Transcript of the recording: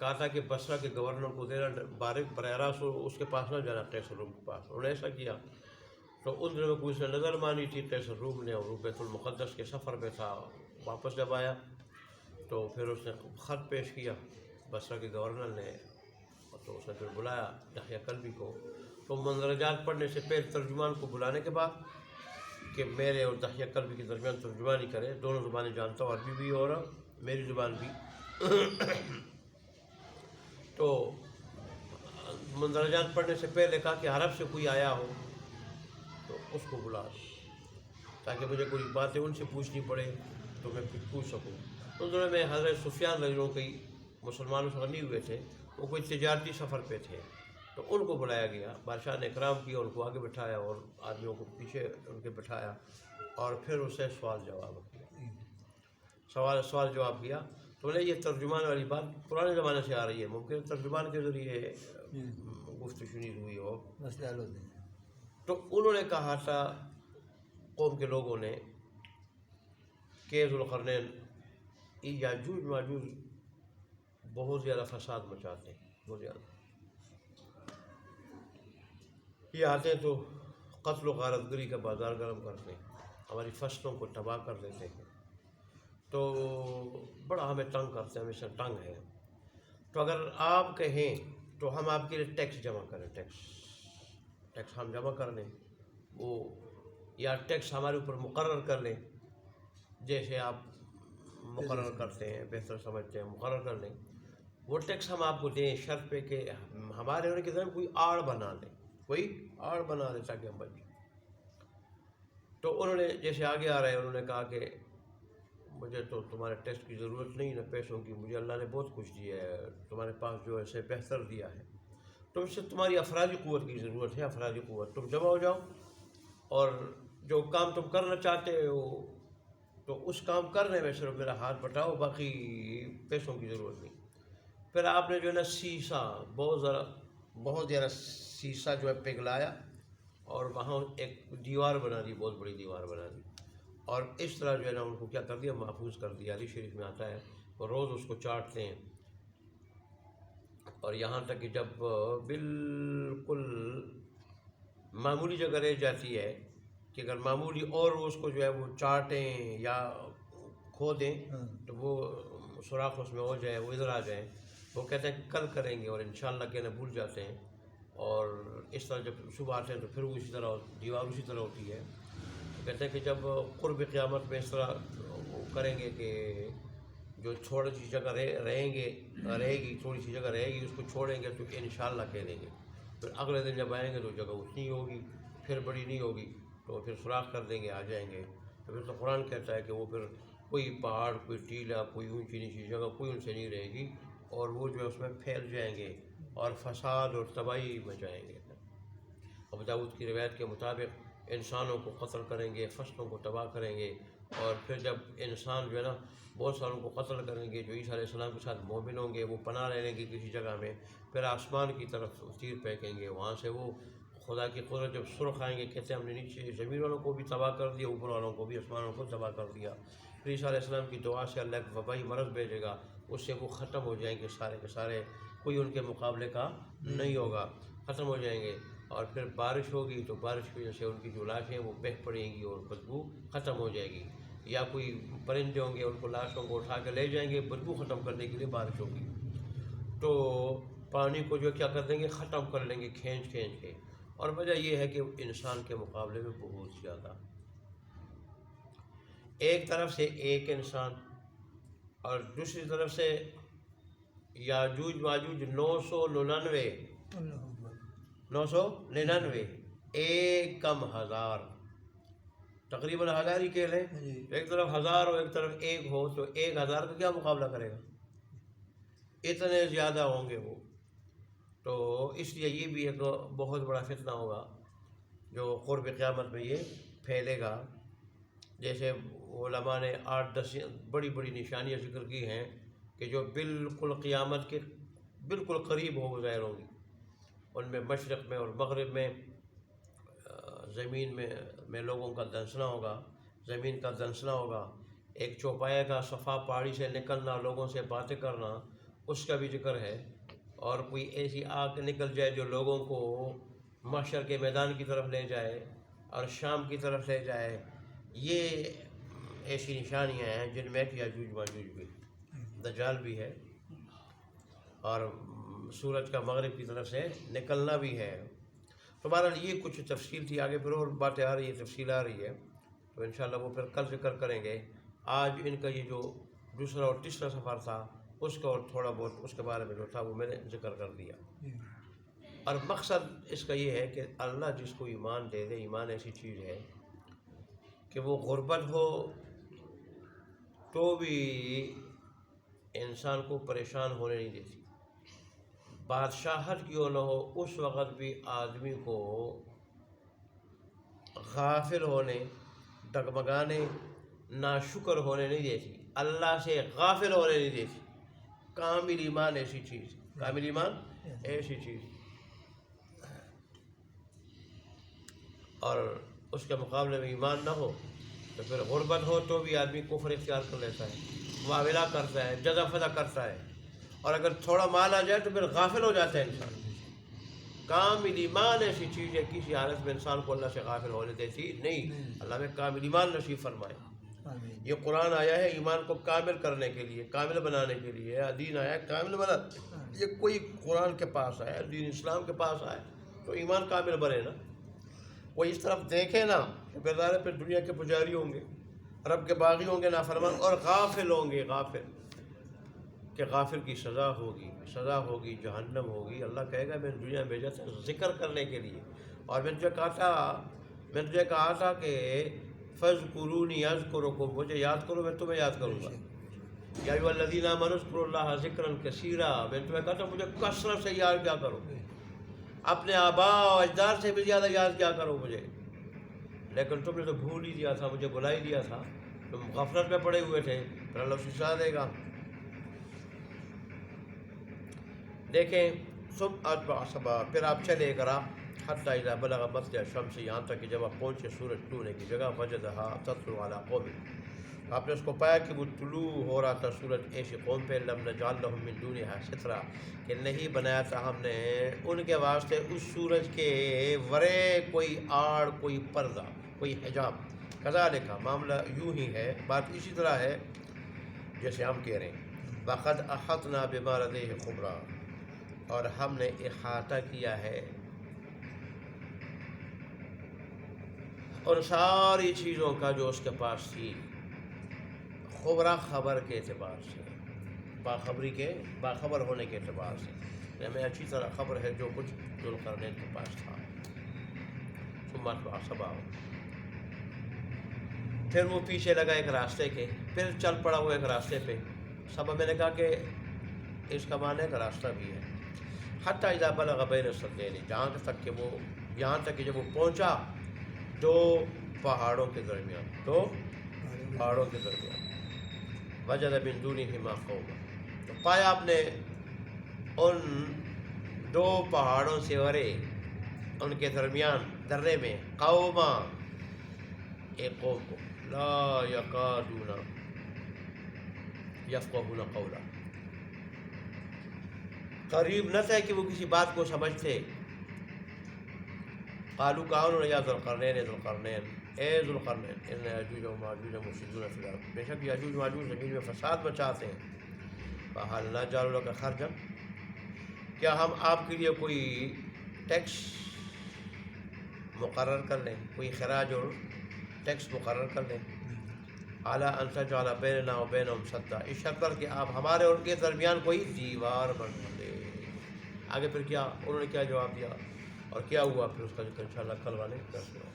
کہا تھا کہ بصرہ کے گورنر کو دینا براہ راست اس کے پاس نہ جانا، قیصر روم کے پاس. انہوں نے ایسا کیا. تو ان دنوں میں کوئی اس نے نظر مانی تھی قیصر روم نے، اور وہ بیت المقدس کے سفر پہ تھا. واپس جب آیا تو پھر اس نے خط پیش کیا بصرہ کے گورنر نے، تو اس نے پھر بلایا دحیہ کلبی کو. تو مندرجات پڑھنے سے پہلے ترجمان کو بلانے کے بعد کہ میرے اور دحیہ کلبی کے درمیان ترجمانی کرے، دونوں زبانیں جانتا ہوں، عربی بھی اور میری زبان بھی. تو مندرجات پڑھنے سے پہلے کہا کہ عرب سے کوئی آیا ہو تو اس کو بلا دو، تاکہ مجھے کوئی باتیں ان سے پوچھنی پڑے تو میں کچھ پوچھ سکوں. ان دنوں میں حضرت سفیان رضی اللہ عنہ کئی مسلمانوں سے غنی ہوئے تھے، وہ کوئی تجارتی سفر پہ تھے، تو ان کو بلایا گیا. بادشاہ نے اکرام کیا، ان کو آگے بٹھایا اور آدمیوں کو پیچھے ان کے بٹھایا، اور پھر اسے سوال جواب کیا. سوال جواب کیا. تو بولے یہ ترجمان والی بات پرانے زمانے سے آ رہی ہے، ممکن ترجمان کے ذریعے گفت و شنید ہوئی ہو. تو انہوں نے کہا تھا قوم کے لوگوں نے کہ ذوالقرنین یاجوج ماجوج بہت زیادہ فساد مچاتے ہیں، بہت زیادہ. یہ آتے ہیں تو قتل و غارت گری کا بازار گرم کرتے ہیں، ہماری فصلوں کو تباہ کر دیتے ہیں، تو بڑا ہمیں تنگ کرتے ہیں، ہمیشہ تنگ ہے. تو اگر آپ کہیں تو ہم آپ کے لیے ٹیکس جمع کریں، ٹیکس ہم جمع کر لیں، وہ یا ٹیکس ہمارے اوپر مقرر کر لیں، جیسے آپ مقرر کرتے ہیں، بہتر سمجھتے ہیں، مقرر کر لیں. وہ ٹیکس ہم آپ کو دیں، شرط پہ کہ ہمارے ہونے کے ذریعے کوئی آڑ بنا لیں، کوئی آڑ بنا لیں تاکہ ہم بچ جائیں. تو انہوں نے جیسے آگے آ رہے ہیں، انہوں نے کہا کہ مجھے تو تمہارے ٹیکس کی ضرورت نہیں نہ پیسوں کی، مجھے اللہ نے بہت کچھ دیا ہے، تمہارے پاس جو ہے اسے بہتر دیا ہے، تو اس سے تمہاری افرادی قوت کی ضرورت ہے، افرادی قوت. تم جمع ہو جاؤ اور جو کام تم کرنا چاہتے ہو تو اس کام کرنے میں صرف میرا ہاتھ بٹاؤ، باقی پیسوں کی ضرورت نہیں. پھر آپ نے جو ہے نا سیسا بہت زیادہ سیسا جو ہے پگھلایا اور وہاں ایک دیوار بنا دی، بہت بڑی دیوار بنا دی، اور اس طرح جو ہے نا ان کو کیا کر دیا، محفوظ کر دیا. علی شریف میں آتا ہے اور روز اس کو چاٹتے ہیں، اور یہاں تک کہ جب بالکل معمولی جگہ رہ جاتی ہے کہ اگر معمولی اور اس کو جو ہے وہ چاٹیں یا کھو دیں تو وہ سوراخ اس میں ہو جائے، وہ ادھر آ جائیں، وہ کہتے ہیں کہ کل کریں گے، اور انشاءاللہ کہنا بھول جاتے ہیں. اور اس طرح جب صبح آتے ہیں تو پھر وہ اسی طرح دیوار اسی طرح ہوتی ہے. کہتے ہیں کہ جب قرب قیامت میں اس طرح وہ کریں گے کہ جو تھوڑی سی جگہ رہے گی، تھوڑی سی جگہ رہے گی، اس کو چھوڑیں گے تو انشاءاللہ کہہ دیں گے. پھر اگلے دن جب آئیں گے تو جگہ اتنی ہوگی، پھر بڑی نہیں ہوگی، تو پھر سوراخ کر دیں گے، آ جائیں گے. تو پھر تو قرآن کہتا ہے کہ وہ پھر کوئی پہاڑ، کوئی ٹیلا، کوئی اونچی نیچی جگہ کوئی ان سے نہیں رہے گی، اور وہ جو ہے اس میں پھیل جائیں گے اور فساد اور تباہی مچائیں گے. ابو داؤد کی روایت کے مطابق انسانوں کو قتل کریں گے، فصلوں کو تباہ کریں گے، اور پھر جب انسان جو ہے نا بہت ساروں کو قتل کریں گے جو عیسیٰ علیہ السلام کے ساتھ مومن ہوں گے، وہ پناہ لے لیں گے کسی جگہ میں، پھر آسمان کی طرف تیر پھینکیں گے، وہاں سے وہ خدا کی قدرت جب سرخ آئیں گے، کہتے ہیں ہم نے نیچے زمین والوں کو بھی تباہ کر دیا، اوپر والوں کو بھی، آسمانوں کو تباہ کر دیا. پھر عیسیٰ علیہ السلام کی دعا سے اللہ ایک وبائی مرض بھیجے گا، اس سے وہ ختم ہو جائیں گے سارے کے سارے، کوئی ان کے مقابلے کا نہیں ہوگا، ختم ہو جائیں گے. اور پھر بارش ہوگی تو بارش کی وجہ سے ان کی جو لاشیں وہ بہہ پڑیں گی اور بدبو ختم ہو جائے گی، یا کوئی پرندے ہوں گے ان کو لاشوں کو اٹھا کے لے جائیں گے، بدبو ختم کرنے کے لیے بارش ہوگی، تو پانی کو جو کیا کر دیں گے، ختم کر لیں گے کھینچ کے. اور وجہ یہ ہے کہ انسان کے مقابلے میں بہت زیادہ، ایک طرف سے ایک انسان اور دوسری طرف سے یاجوج ماجوج 999 ایک کم ہزار، تقریباً ہزار ہی کہہ لیں، ایک طرف ہزار اور ایک طرف ایک ہو تو 1000 کا کیا مقابلہ کرے گا، اتنے زیادہ ہوں گے وہ. تو اس لیے یہ بھی ایک بہت بڑا فتنہ ہوگا جو قرب قیامت میں یہ پھیلے گا. جیسے علماء نے 8-10 بڑی بڑی نشانیاں ذکر کی ہیں کہ جو بالکل قیامت کے بالکل قریب ہو ظاہر ہوں گی. ان میں مشرق میں اور مغرب میں زمین میں لوگوں کا دنسنا ہوگا، زمین کا دنسنا ہوگا. ایک چوپائے کا صفا پہاڑی سے نکلنا، لوگوں سے باتیں کرنا، اس کا بھی ذکر ہے، اور کوئی ایسی آگ نکل جائے جو لوگوں کو محشر کے میدان کی طرف لے جائے اور شام کی طرف لے جائے. یہ ایسی نشانیاں ہیں جن میں یاجوج ماجوج بھی، دجال بھی ہے، اور سورج کا مغرب کی طرف سے نکلنا بھی ہے. تو بہرحال یہ کچھ تفصیل تھی، آگے پھر اور باتیں آ رہی ہے، تفصیل آ رہی ہے، تو انشاءاللہ وہ پھر کل ذکر کریں گے. آج ان کا یہ جو دوسرا اور تیسرا سفر تھا اس کا اور تھوڑا بہت اس کے بارے میں جو تھا وہ میں نے ذکر کر دیا. اور مقصد اس کا یہ ہے کہ اللہ جس کو ایمان دے دے، ایمان ایسی چیز ہے کہ وہ غربت ہو تو بھی انسان کو پریشان ہونے نہیں دیتی، بادشاہت کیوں نہ ہو اس وقت بھی آدمی کو غافل ہونے، ڈگمگانے، ناشکر ہونے نہیں دیتی، اللہ سے غافل ہونے نہیں دیتی. کامل ایمان ایسی چیز، کامل ایمان ایسی چیز. اور اس کے مقابلے میں ایمان نہ ہو تو پھر غربت ہو تو بھی آدمی کفر اختیار کر لیتا ہے، معاملہ کرتا ہے، جزا فضا کرتا ہے، اور اگر تھوڑا مال آ جائے تو پھر غافل ہو جاتا ہے انسان. کامل ایمان ایسی چیز ہے کسی حالت میں انسان کو اللہ سے غافل ہونے دیتی نہیں. اللہ میں کامل ایمان نصیب فرمائے. یہ قرآن آیا ہے ایمان کو کامل کرنے کے لیے، کامل بنانے کے لیے. دین آیا ہے کامل بنا. یہ کوئی قرآن کے پاس آیا، دین اسلام کے پاس آیا تو ایمان کامل بنے نا. کوئی اس طرف دیکھے نا کہ بیدارے پہ دنیا کے پجاری ہوں گے، رب کے باغی ہوں گے، نافرمان، اور غافل ہوں گے. غافل کہ غافل کی سزا ہوگی، سزا ہوگی، جہنم ہوگی. اللہ کہے گا میں نے دنیا میں بھیجا تھا ذکر کرنے کے لیے، اور میں تجھے کہا تھا کہ فاذکرونی اذکرکم، مجھے یاد کرو میں تمہیں یاد کروں گا. یا ایھا الذین آمنوا اذکروا اللہ ذکرا کثیرا، میں نے تمہیں کہا تھا مجھے کثرت سے یاد کیا کرو، اپنے آباء و اجداد سے بھی زیادہ یاد کیا کرو مجھے. لیکن تم نے تو بھول ہی دیا تھا، مجھے بلا ہی دیا تھا، تم غفلت میں پڑے ہوئے تھے. پھر اللہ سزا دے گا. دیکھیں پھر آپ چلے گا حتی اذا بلغ مطلع الشمس، یہاں تک کہ جب آپ پہنچے سورج ڈوبنے کی جگہ، وجدہا تطلع علی قوم، آپ نے اس کو پایا کہ وہ طلوع ہو رہا تھا سورج ایسی قوم پہ، لم نجعل لهم من دونہا سترا، کہ نہیں بنایا تھا ہم نے ان کے واسطے اس سورج کے ورے کوئی آڑ، کوئی پردہ، کوئی حجاب. کذالک، معاملہ یوں ہی ہے، بات اسی طرح ہے جیسے ہم کہہ رہے ہیں. وقد احطنا بما لدیہ خبرا، اور ہم نے احاطہ کیا ہے اور ساری چیزوں کا جو اس کے پاس تھی. خبرا خبر کے اعتبار سے، باخبر ہونے کے اعتبار سے ہمیں اچھی طرح خبر ہے جو کچھ ذوالقرنین کے پاس تھا. ثم اتبع سببا، پھر وہ پیچھے لگا ایک راستے کے، پھر چل پڑا وہ ایک راستے پہ. سبب میں نے کہا کہ اس کا معنی ایک راستہ بھی ہے. حتی اذا بلغ بین السدین، یہاں تک کہ جب وہ پہنچا دو پہاڑوں کے درمیان، وجد من دونہما قوما، تو پایا آپ نے ان دو پہاڑوں سے ورے، ان کے درمیان درے میں، قوما، ایک قوم کو، لا یکادون یفقہون قولا، قریب نہ تھا کہ وہ کسی بات کو سمجھتے. قالوا، کہا انہوں نے، یا ذوالقرنین، اے ذوالقرنین، ان یاجوج و ماجوج مفسدون فی الارض، بے شک یاجوج و ماجوج زمین میں فساد مچاتے ہیں. فہل نجعل لک خرجا، کیا ہم آپ کے لیے کوئی ٹیکس مقرر کر لیں، کوئی خراج اور ٹیکس مقرر کر لیں. اعلیٰ ان تجعل بیننا و بینہم سدا، اس شرط پر کہ آپ ہمارے اور ان کے درمیان کوئی دیوار بنا دے. آگے پھر کیا انہوں نے کیا جواب دیا اور کیا ہوا، پھر اس کا ذکر انشاءاللہ کل والے درس میں.